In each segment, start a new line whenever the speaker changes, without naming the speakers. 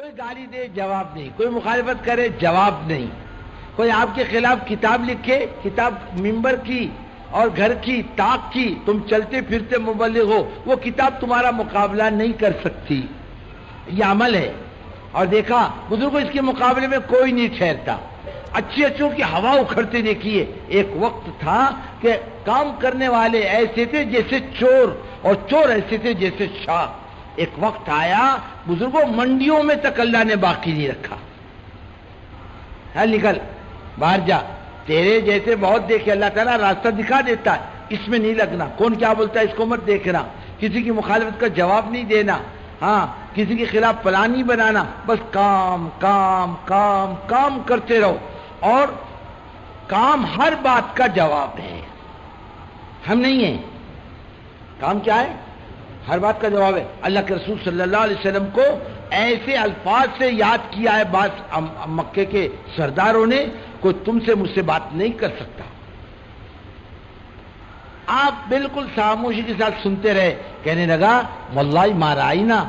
کوئی گالی دے جواب نہیں، کوئی مخالفت کرے جواب نہیں، کوئی آپ کے خلاف کتاب لکھے، کتاب ممبر کی اور گھر کی طاق کی، تم چلتے پھرتے مبلغ ہو، وہ کتاب تمہارا مقابلہ نہیں کر سکتی، یہ عمل ہے۔ اور دیکھا بزرگوں اس کے مقابلے میں کوئی نہیں ٹھہرتا، اچھی اچھوں کی ہوا اکھڑتے دیکھیے۔ ایک وقت تھا کہ کام کرنے والے ایسے تھے جیسے چور، اور چور ایسے تھے جیسے شاہ۔ ایک وقت آیا بزرگوں منڈیوں میں تک اللہ نے باقی نہیں رکھا، ہے نکل باہر جا، تیرے جیسے بہت دیکھے، اللہ تعالیٰ راستہ دکھا دیتا ہے، اس میں نہیں لگنا، کون کیا بولتا ہے اس کو مت دیکھنا، کسی کی مخالفت کا جواب نہیں دینا، ہاں کسی کے خلاف پلان نہیں بنانا، بس کام کام کام کام کرتے رہو، اور کام ہر بات کا جواب ہے، ہم نہیں ہیں، کام کیا ہے؟ ہر بات کا جواب ہے۔ اللہ کے رسول صلی اللہ علیہ وسلم کو ایسے الفاظ سے یاد کیا ہے بعض مکے کے سرداروں نے، کوئی تم سے مجھ سے بات نہیں کر سکتا۔ آپ بالکل خاموشی کے ساتھ سنتے رہے، کہنے لگا واللہ ما رأینا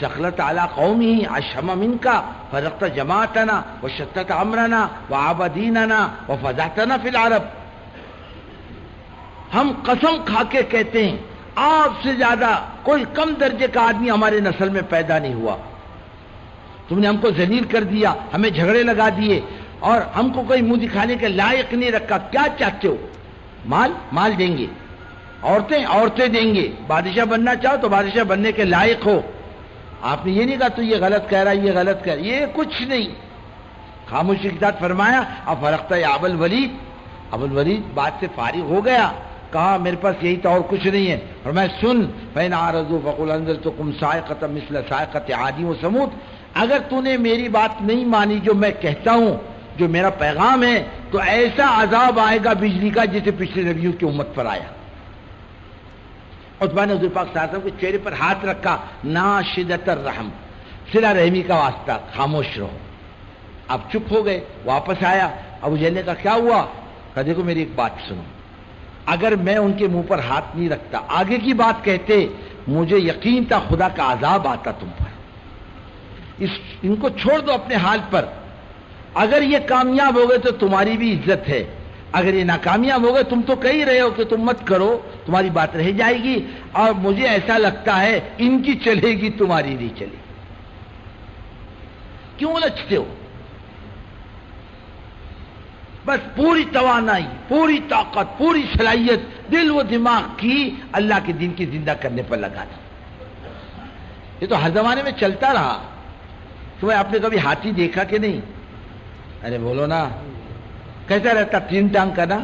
شخلت علی قومی اشم منک فرقت جماعتنا وشتت امرنا وعاب دیننا وفضحتنا فی العرب۔ ہم قسم کھا کے کہتے ہیں آپ سے زیادہ کوئی کم درجے کا آدمی ہمارے نسل میں پیدا نہیں ہوا، تم نے ہم کو ذلیل کر دیا، ہمیں جھگڑے لگا دیے، اور ہم کو کوئی منہ دکھانے کے لائق نہیں رکھا۔ کیا چاہتے ہو؟ مال مال دیں گے، عورتیں عورتیں دیں گے، بادشاہ بننا چاہو تو بادشاہ بننے کے لائق ہو۔ آپ نے یہ نہیں کہا تو یہ غلط کہہ رہا ہے، یہ غلط کہہ رہا ہے، یہ کچھ نہیں، خاموشی کے ساتھ فرمایا افرقت یا ابو الولید۔ ابو الولید بات سے فارغ ہو گیا، کہا میرے پاس یہی تو اور کچھ نہیں ہے۔ فرمایا سن فإن أعرضوا فقل أنذرتكم صاعقة مثل صاعقة عاد وثمود، اگر تو نے میری بات نہیں مانی جو میں کہتا ہوں، جو میرا پیغام ہے، تو ایسا عذاب آئے گا بجلی کا جسے پچھلے نبیوں کی امت پر آیا۔ عتبہ نے حضور پاک صلی اللہ علیہ وسلم کے چہرے پر ہاتھ رکھا، ناشدۃ الرحم، صلہ رحمی کا واسطہ، خاموش رہو۔ اب چپ ہو گئے، واپس آیا، ابو جہل نے کہا کیا ہوا؟ کہا دیکھو میری ایک بات سنو، اگر میں ان کے منہ پر ہاتھ نہیں رکھتا، آگے کی بات کہتے، مجھے یقین تھا خدا کا عذاب آتا تم پر، ان کو چھوڑ دو اپنے حال پر، اگر یہ کامیاب ہو گئے تو تمہاری بھی عزت ہے، اگر یہ ناکامیاب ہو گئے تم تو کہہ رہے ہو کہ تم مت کرو، تمہاری بات رہ جائے گی، اور مجھے ایسا لگتا ہے ان کی چلے گی تمہاری نہیں چلے گی۔ کیوں الجھتے ہو؟ بس پوری توانائی، پوری طاقت، پوری صلاحیت دل و دماغ کی اللہ کے دین کی زندہ کرنے پر لگا دو۔ یہ تو ہر زمانے میں چلتا رہا۔ تمہیں آپ نے کبھی ہاتھی دیکھا کہ نہیں؟ ارے بولو نا، کیسا رہتا؟ تین ٹانگ کا نا؟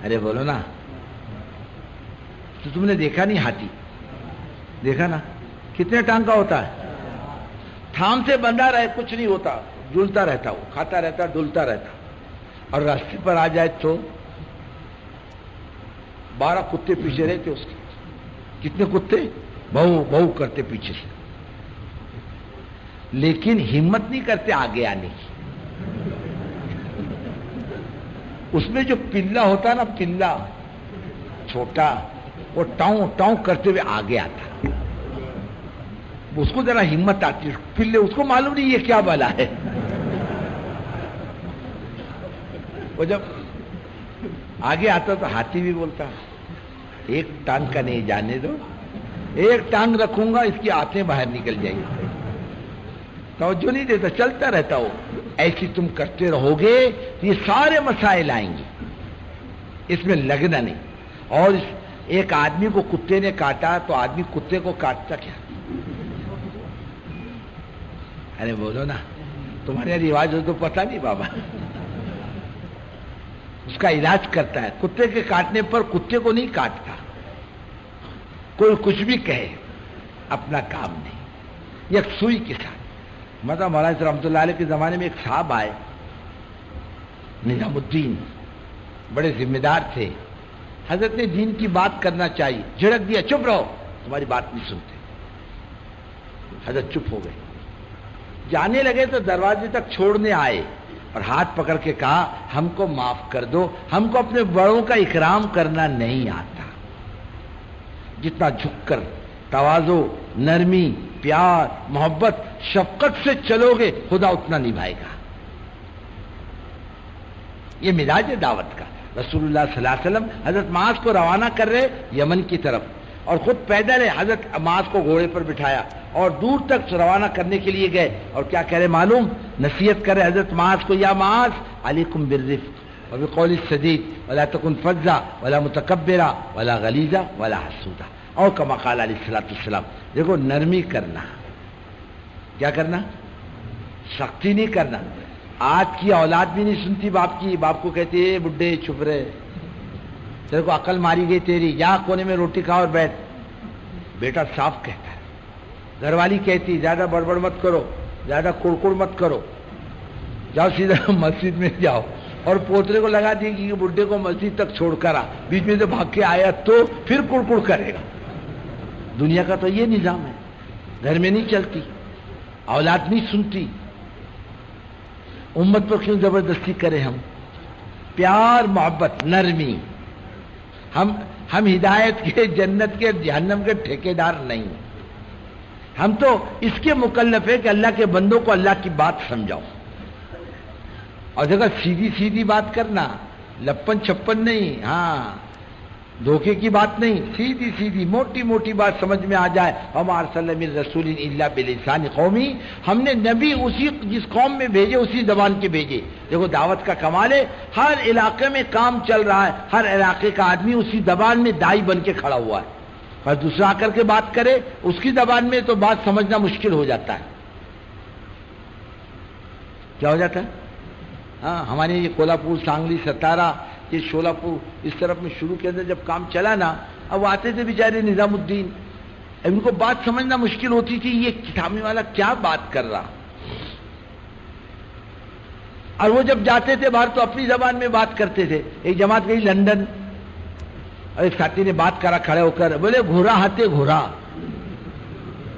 ارے بولو نا، تو تم نے دیکھا نہیں ہاتھی؟ دیکھا نا کتنے ٹانگ کا ہوتا ہے؟ تھام سے بندھا رہے کچھ نہیں ہوتا، ڈولتا رہتا، وہ کھاتا رہتا، ڈولتا رہتا، اور راستے پر آ جائے تو 12 کتے پیچھے رہتے اس کے۔ کتنے کتے؟ بہو بہو کرتے پیچھے سے، لیکن ہمت نہیں کرتے آگے آنے کی۔ اس میں جو پلا ہوتا ہے نا، پلا چھوٹا، وہ ٹاؤں ٹاؤں کرتے ہوئے آگے آتا، اس کو ذرا ہمت آتی ہے، پلے اس کو معلوم نہیں یہ کیا بلا ہے، وہ جب آگے آتا تو ہاتھی بھی بولتا ایک ٹانگ کا نہیں جانے دو، ایک ٹانگ رکھوں گا اس کی آنتیں باہر نکل جائیں گی، توجہ نہیں دیتا، چلتا رہتا ہو۔ ایسی تم کرتے رہو گے یہ سارے مسائل آئیں گے، اس میں لگنا نہیں۔ اور ایک آدمی کو کتے نے کاٹا تو آدمی کتے کو کاٹتا کیا؟ ارے بولو نا، تمہارے رواج ہو تو پتہ نہیں بابا، اس کا علاج کرتا ہے۔ کتے کے کاٹنے پر کتے کو نہیں کاٹتا، کوئی کچھ بھی کہے اپنا کام نہیں، یک سوئی کے ساتھ۔ مطلب مولانا رحمۃ اللہ علیہ کے زمانے میں ایک صاحب آئے، نظام الدین، بڑے ذمہ دار تھے، حضرت نے دین کی بات کرنا چاہیے، جھڑک دیا چپ رہو، تمہاری بات نہیں سنتے۔ حضرت چپ ہو گئے، جانے لگے تو دروازے تک چھوڑنے آئے اور ہاتھ پکڑ کے کہا ہم کو معاف کر دو، ہم کو اپنے بڑوں کا اکرام کرنا نہیں آتا، جتنا جھک کر تواضع، نرمی، پیار محبت شفقت سے چلو گے خدا اتنا نبھائے گا. یہ مزاج ہے دعوت کا. رسول اللہ صلی اللہ علیہ وسلم حضرت معاذ کو روانہ کر رہے یمن کی طرف اور خود پیدل ہے. حضرت معاذ کو گھوڑے پر بٹھایا اور دور تک روانہ کرنے کے لیے گئے اور کیا کہہ رہے معلوم؟ نصیحت کرے حضرت معاذ کو، یا معاذ علیکم بالرفق وبقول السدید ولا تکن فظا ولا متکبرا ولا غلیظا ولا حسودا، اور کما قال علیہ الصلوۃ والسلام. دیکھو نرمی کرنا، کیا کرنا؟ سختی نہیں کرنا. آج کی اولاد بھی نہیں سنتی باپ کی. باپ کو کہتے ہیں بڈھے چھپ رہے، تیرے کو عقل ماری گئی تیری، جا کونے میں روٹی کھا اور بیٹھ. بیٹا صاف کہتا ہے. گھر والی کہتی زیادہ بڑبڑ مت کرو، زیادہ کڑکڑ مت کرو، جاؤ سیدھا مسجد میں جاؤ. اور پوترے کو لگا دی کہ بڈھے کو مسجد تک چھوڑ کر آ، بیچ میں سے بھاگ کے آیا تو پھر کڑکڑ کرے گا. دنیا کا تو یہ نظام ہے. گھر میں نہیں چلتی، اولاد نہیں سنتی. امت پر کیوں زبردستی کریں ہم؟ پیار محبت نرمی. ہم ہدایت کے، جنت کے، جہنم کے ٹھیکیدار نہیں. ہم تو اس کے مکلف ہے کہ اللہ کے بندوں کو اللہ کی بات سمجھاؤ. اور جگہ سیدھی سیدھی بات کرنا، لپن چھپن نہیں، ہاں دھوکے کی بات نہیں، سیدھی سیدھی موٹی موٹی بات سمجھ میں آ جائے. وما ارسلنا من رسول الا بلسان قومی، ہم نے نبی اسی جس قوم میں بھیجے اسی زبان کے بھیجے. دیکھو دعوت کا کمال ہے، ہر علاقے میں کام چل رہا ہے، ہر علاقے کا آدمی اسی زبان میں دائی بن کے کھڑا ہوا ہے. اور دوسرا آ کر کے بات کرے اس کی زبان میں تو بات سمجھنا مشکل ہو جاتا ہے. کیا ہو جاتا ہے؟ ہاں ہمارے یہ کولہاپور، سانگلی، ستارہ، یہ شولاپور اس طرف میں شروع کے اندر جب کام چلا نا، اب وہ آتے تھے بیچارے نظام الدین، ان کو بات سمجھنا مشکل ہوتی تھی، یہ کتابی والا کیا بات کر رہا. اور وہ جب جاتے تھے باہر تو اپنی زبان میں بات کرتے تھے. ایک جماعت گئی لندن اور ایک ساتھی نے بات کرا کھڑے ہو کر، بولے گھوڑا ہاتھے گھوڑا،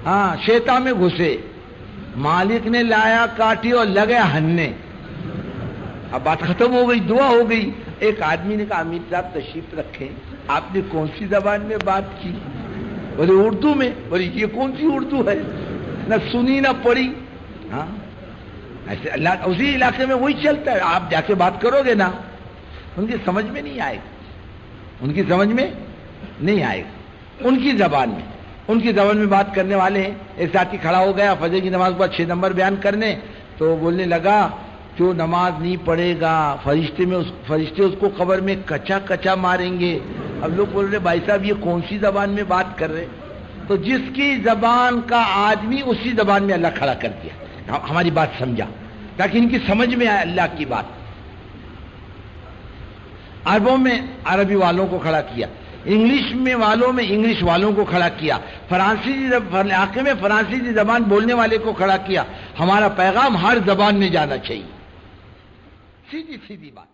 ہاں شیطا میں گھسے، مالک نے لایا کاٹی اور لگے ہننے. اب بات ختم ہو گئی، دعا ہو گئی. ایک آدمی نے کہا امیر صاحب تشریف رکھیں، آپ نے کون سی زبان میں بات کی؟ بولے اردو میں. بولے یہ کون سی اردو ہے، نہ سنی نہ پڑھی. ہاں ایسے اللہ اسی علاقے میں وہی چلتا ہے. آپ جا کے بات کرو گے نا، ان کی سمجھ میں نہیں آئے گا، ان کی سمجھ میں نہیں آئے گا. ان کی زبان میں بات کرنے والے ہیں. ایک ساتھی کھڑا ہو گیا فجر کی نماز کے بعد 6 نمبر بیان کرنے، تو بولنے لگا جو نماز نہیں پڑھے گا فرشتے اس کو قبر میں کچا کچا ماریں گے. اب لوگ بول رہے بھائی صاحب یہ کون سی زبان میں بات کر رہے؟ تو جس کی زبان کا آدمی اسی زبان میں اللہ کھڑا کر دیا. ہماری بات سمجھا تاکہ ان کی سمجھ میں آئے اللہ کی بات. عربوں میں عربی والوں کو کھڑا کیا، انگلش میں والوں میں انگلش والوں کو کھڑا کیا، علاقے میں فرانسیسی زبان بولنے والے کو کھڑا کیا. ہمارا پیغام ہر زبان میں جانا چاہیے، سیدھی سیدھی بات.